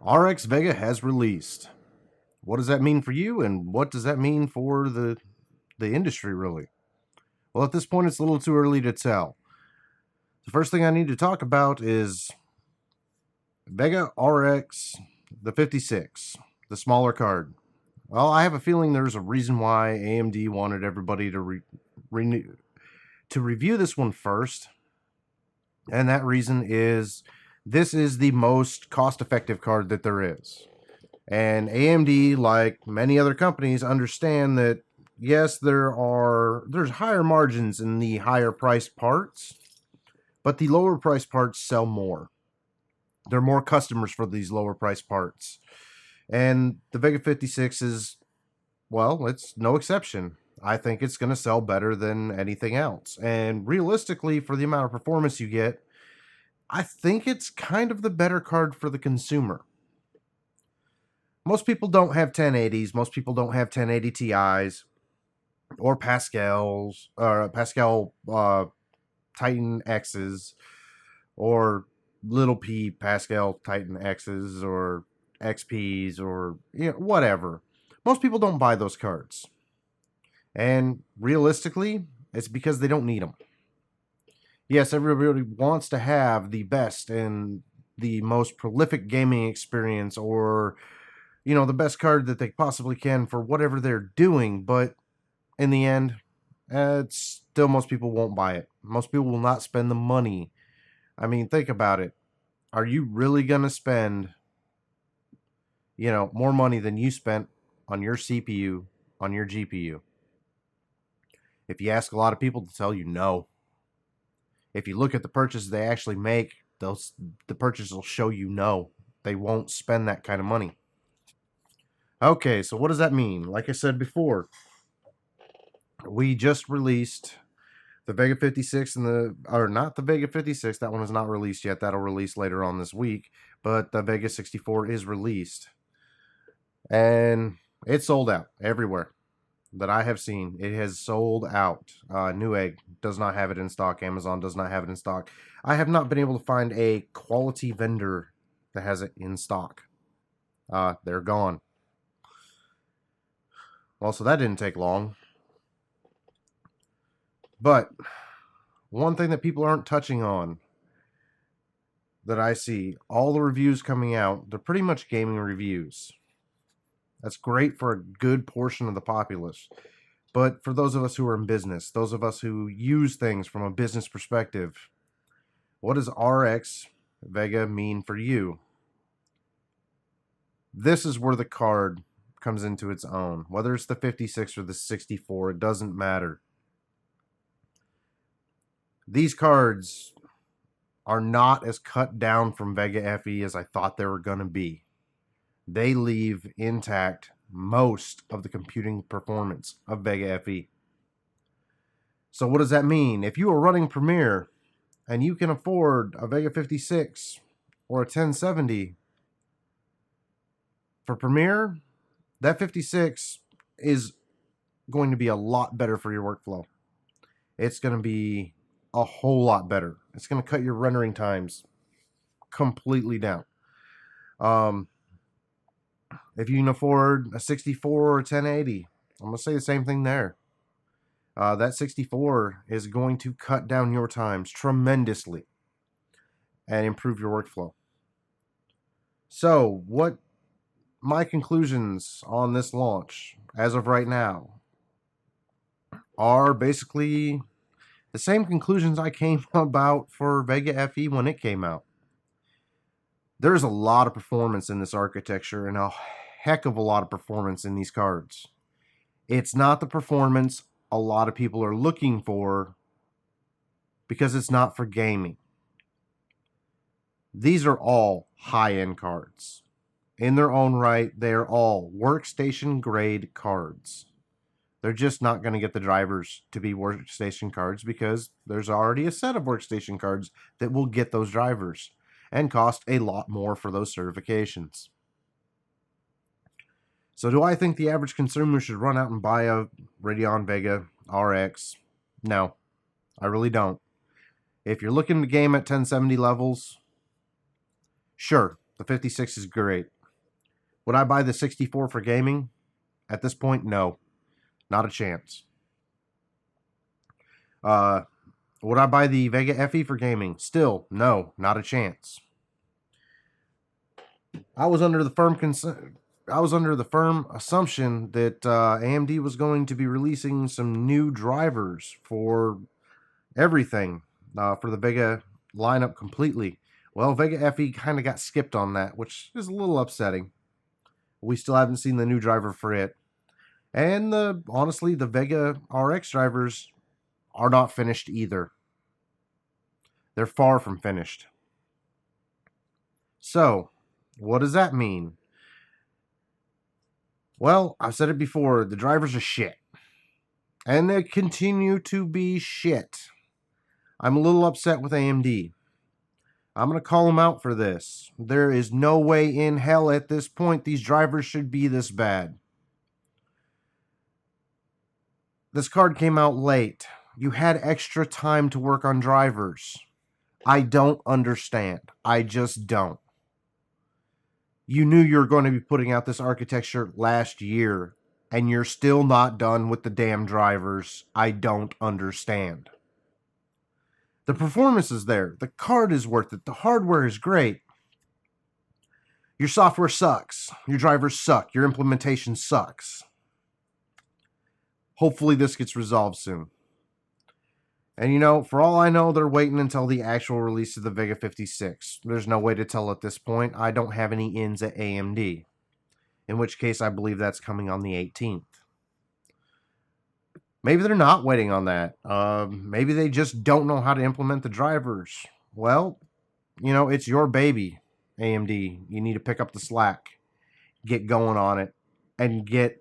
RX Vega has released. What does that mean for you, and what does that mean for the industry, really? Well, at this point, it's a little too early to tell. The first thing I need to talk about is Vega RX, the 56, the smaller card. Well, I have a feeling there's a reason why AMD wanted everybody to review this one first, and that reason is this is the most cost-effective card that there is. And AMD, like many other companies, understand that yes, there's higher margins in the higher priced parts, but the lower priced parts sell more. There are more customers for these lower priced parts. And the Vega 56 is, well, it's no exception. I think it's going to sell better than anything else. And realistically, for the amount of performance you get, I think it's kind of the better card for the consumer. Most people don't have 1080s. Most people don't have 1080 Ti's or Pascals or Pascal Titan X's or little p Pascal Titan X's or XP's or whatever. Most people don't buy those cards. And realistically, it's because they don't need them. Yes, everybody wants to have the best and the most prolific gaming experience, or the best card that they possibly can for whatever they're doing, but in the end, it's still, most people won't buy it. Most people will not spend the money. I mean, think about it. Are you really going to spend, more money than you spent on your CPU, on your GPU? If you ask a lot of people, they'll tell you no. If you look at the purchases they actually make, the purchases will show you no. They won't spend that kind of money. Okay, so what does that mean? Like I said before, we just released the Vega 56 not the Vega 56, that one is not released yet. That'll release later on this week, but the Vega 64 is released. And it's sold out everywhere that I have seen. It has sold out. Newegg does not have it in stock. Amazon does not have it in stock. I have not been able to find a quality vendor that has it in stock. They're gone. Well, so that didn't take long. But one thing that people aren't touching on that I see, all the reviews coming out, they're pretty much gaming reviews. That's great for a good portion of the populace. But for those of us who are in business, those of us who use things from a business perspective, what does RX Vega mean for you? This is where the card comes into its own. Whether it's the 56 or the 64, it doesn't matter. These cards are not as cut down from Vega FE as I thought they were going to be. They leave intact most of the computing performance of Vega FE. So what does that mean? If you are running Premiere and you can afford a Vega 56 or a 1070 for Premiere, that 56 is going to be a lot better for your workflow. It's going to be a whole lot better. It's going to cut your rendering times completely down. If you can afford a 64 or 1080, I'm going to say the same thing there. That 64 is going to cut down your times tremendously and improve your workflow. So, what my conclusions on this launch as of right now are basically the same conclusions I came about for Vega FE when it came out. There's a lot of performance in this architecture and a heck of a lot of performance in these cards. It's not the performance a lot of people are looking for because it's not for gaming. These are all high-end cards. In their own right, they are all workstation grade cards. They're just not going to get the drivers to be workstation cards because there's already a set of workstation cards that will get those drivers and cost a lot more for those certifications. So do I think the average consumer should run out and buy a Radeon Vega RX? No, I really don't. If you're looking to game at 1070 levels, sure, The 56 is great. Would I buy the 64 for gaming? At this point, no. Not a chance. Would I buy the Vega FE for gaming? Still, no. Not a chance. I was under the firm assumption that AMD was going to be releasing some new drivers for everything for the Vega lineup completely. Well, Vega FE kind of got skipped on that, which is a little upsetting. We still haven't seen the new driver for it. And honestly, the Vega RX drivers are not finished either. They're far from finished. So, what does that mean? Well, I've said it before, the drivers are shit. And they continue to be shit. I'm a little upset with AMD. I'm going to call them out for this. There is no way in hell at this point these drivers should be this bad. This card came out late. You had extra time to work on drivers. I don't understand. I just don't. You knew you were going to be putting out this architecture last year, and you're still not done with the damn drivers. I don't understand. The performance is there. The card is worth it. The hardware is great. Your software sucks. Your drivers suck. Your implementation sucks. Hopefully this gets resolved soon. And you know, for all I know, they're waiting until the actual release of the Vega 56. There's no way to tell at this point. I don't have any ins at AMD. In which case, I believe that's coming on the 18th. Maybe they're not waiting on that. Maybe they just don't know how to implement the drivers. Well, you know, it's your baby, AMD. You need to pick up the slack. Get going on it. And get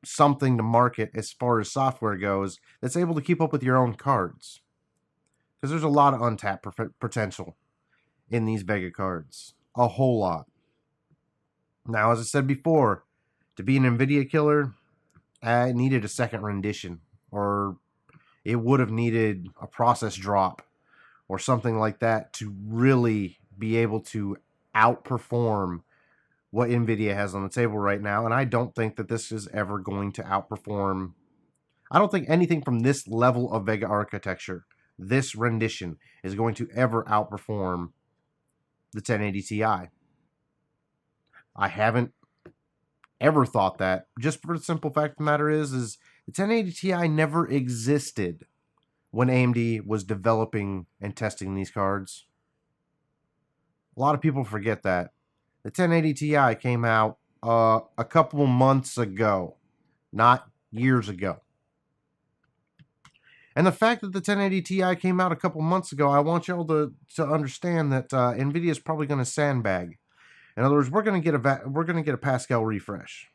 something to market as far as software goes that's able to keep up with your own cards. Because there's a lot of untapped potential in these Vega cards. A whole lot. Now, as I said before, to be an NVIDIA killer, it needed a second rendition, or it would have needed a process drop or something like that to really be able to outperform what NVIDIA has on the table right now. And I don't think that this is ever going to outperform. I don't think anything from this level of Vega architecture, this rendition, is going to ever outperform the 1080 Ti. I haven't ever thought that, just for the simple fact of the matter is the 1080 Ti never existed when AMD was developing and testing these cards. A lot of people forget that. The 1080 Ti came out a couple months ago, not years ago. And the fact that the 1080 Ti came out a couple months ago, I want y'all to understand that NVIDIA is probably going to sandbag. In other words, we're going to get a Pascal refresh.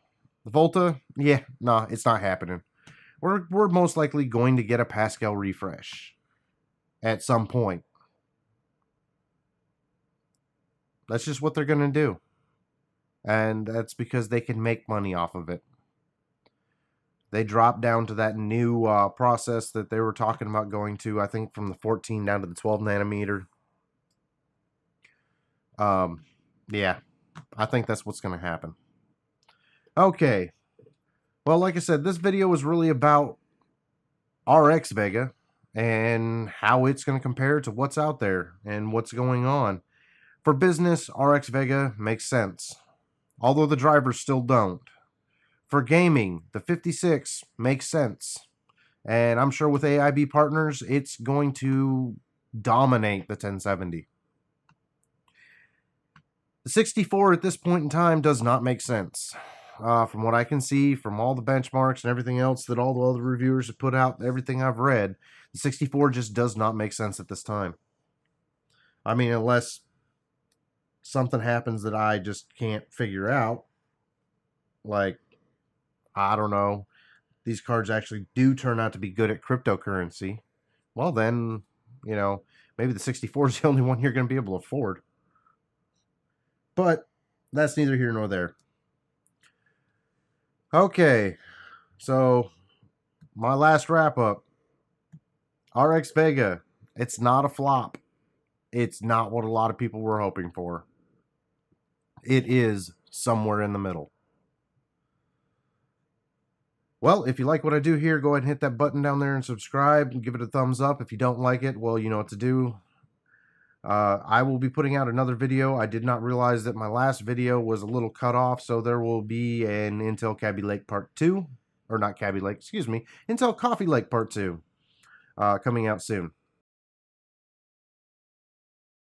The Volta, yeah, no, it's not happening. We're most likely going to get a Pascal refresh at some point. That's just what they're going to do. And that's because they can make money off of it. They dropped down to that new process that they were talking about going to, I think from the 14 down to the 12 nanometer. Yeah, I think that's what's going to happen. Okay. Well, like I said, this video was really about RX Vega and how it's going to compare to what's out there and what's going on. For business, RX Vega makes sense, although the drivers still don't. For gaming, the 56 makes sense. And I'm sure with AIB partners, it's going to dominate the 1070. The 64 at this point in time does not make sense. From what I can see, from all the benchmarks and everything else that all the other reviewers have put out, everything I've read, the 64 just does not make sense at this time. I mean, unless something happens that I just can't figure out. Like, I don't know, these cards actually do turn out to be good at cryptocurrency. Well, then, you know, maybe the 64 is the only one you're going to be able to afford. But that's neither here nor there. Okay, so my last wrap up. RX Vega, it's not a flop. It's not what a lot of people were hoping for. It is somewhere in the middle. Well, if you like what I do here, go ahead and hit that button down there and subscribe and give it a thumbs up. If you don't like it, well, you know what to do. I will be putting out another video. I did not realize that my last video was a little cut off, so there will be an Intel Cabby Lake Part 2. Or not Cabby Lake, excuse me. Intel Coffee Lake Part 2 coming out soon.